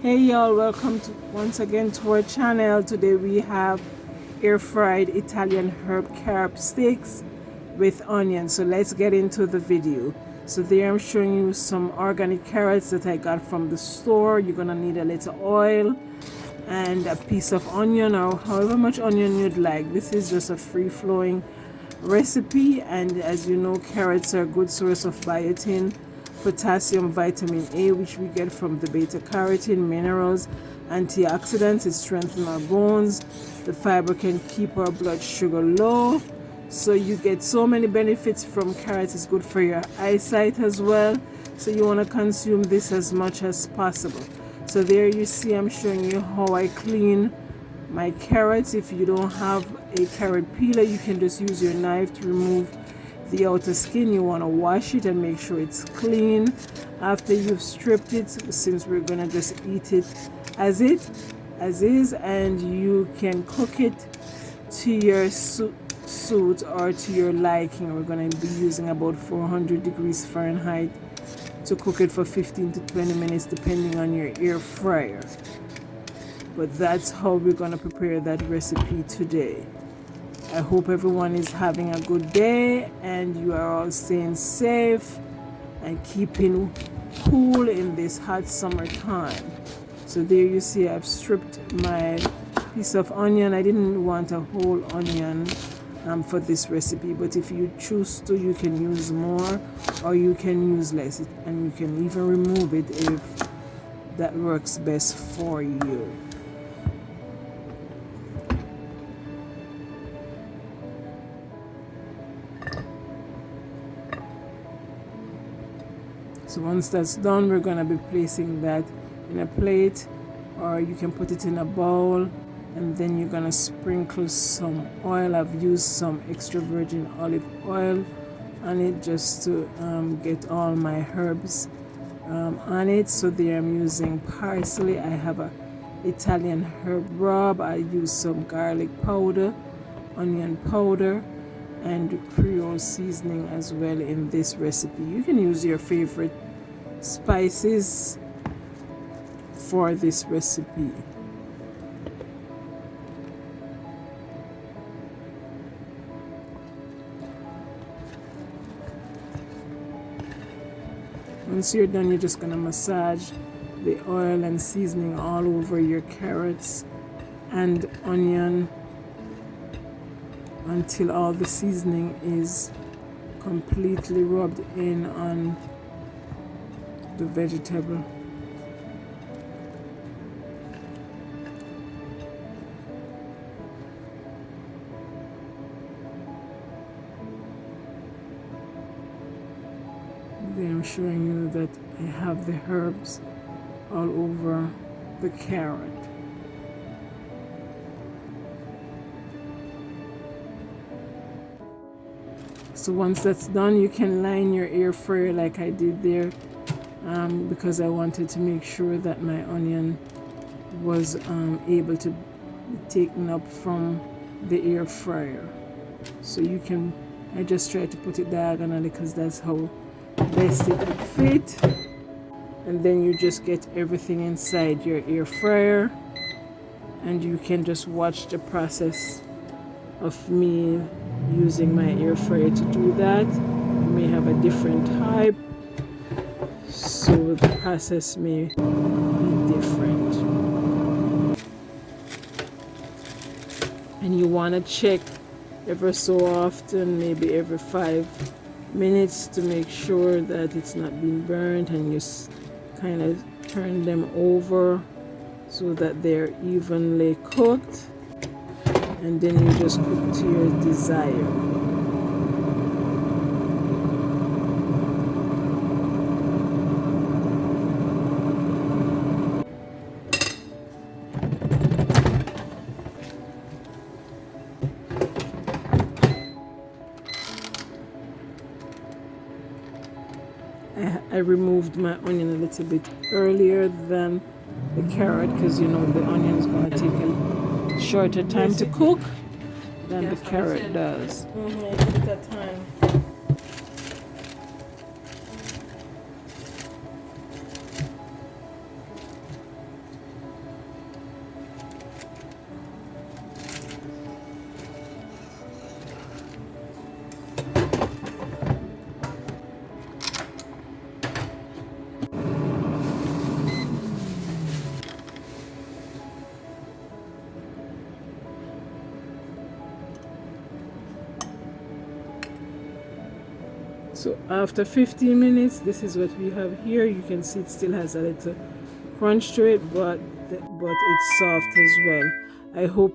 Hey y'all, welcome to once again to our channel. Today we have air fried Italian herb carrot sticks with onion. So let's get into the video. So there I'm showing you some organic carrots that I got from the store. You're gonna need a little oil and a piece of onion, or however much onion you'd like. This is just a free-flowing recipe, and as you know, carrots are a good source of biotin, potassium, vitamin A, which we get from the beta carotene, minerals, antioxidants. It strengthens our bones. The fiber can keep our blood sugar low. So you get so many benefits from carrots. It's good for your eyesight as well. So you want to consume this as much as possible. So there you see I'm showing you how I clean my carrots. If you don't have a carrot peeler, you can just use your knife to remove the outer skin. You want to wash it and make sure it's clean after you've stripped it, since we're gonna just eat it as is, and you can cook it to your suit or to your liking. We're gonna be using about 400 degrees Fahrenheit to cook it for 15 to 20 minutes depending on your air fryer. But that's how we're gonna prepare that recipe today. I hope everyone is having a good day and you are all staying safe and keeping cool in this hot summer time. So there you see I've stripped my piece of onion. I didn't want a whole onion for this recipe, but if you choose to, you can use more or you can use less, and you can even remove it if that works best for you. So once that's done, we're going to be placing that in a plate, or you can put it in a bowl, and then you're going to sprinkle some oil. I've used some extra virgin olive oil on it just to get all my herbs on it. So there I'm using parsley. I have a Italian herb rub. I use some garlic powder, onion powder, and Creole seasoning as well in this recipe. You can use your favorite spices for this recipe. Once you're done, you're just gonna massage the oil and seasoning all over your carrots and onion until all the seasoning is completely rubbed in on the vegetable. Then I'm showing you that I have the herbs all over the carrot. So once that's done, you can line your air fryer like I did there, because I wanted to make sure that my onion was able to be taken up from the air fryer. So you can, I just try to put it diagonally because that's how best it would fit. And then you just get everything inside your air fryer, and you can just watch the process of me using my air fryer to do that. You may have a different type, so the process may be different. And you want to check ever so often, maybe every 5 minutes, to make sure that it's not being burnt, and you kind of turn them over so that they're evenly cooked. And then you just cook to your desire. I removed my onion a little bit earlier than the carrot, because you know the onion is going to take a shorter time to cook than the carrot does. Take that time. So after 15 minutes, this is what we have here. You can see it still has a little crunch to it, but it's soft as well. I hope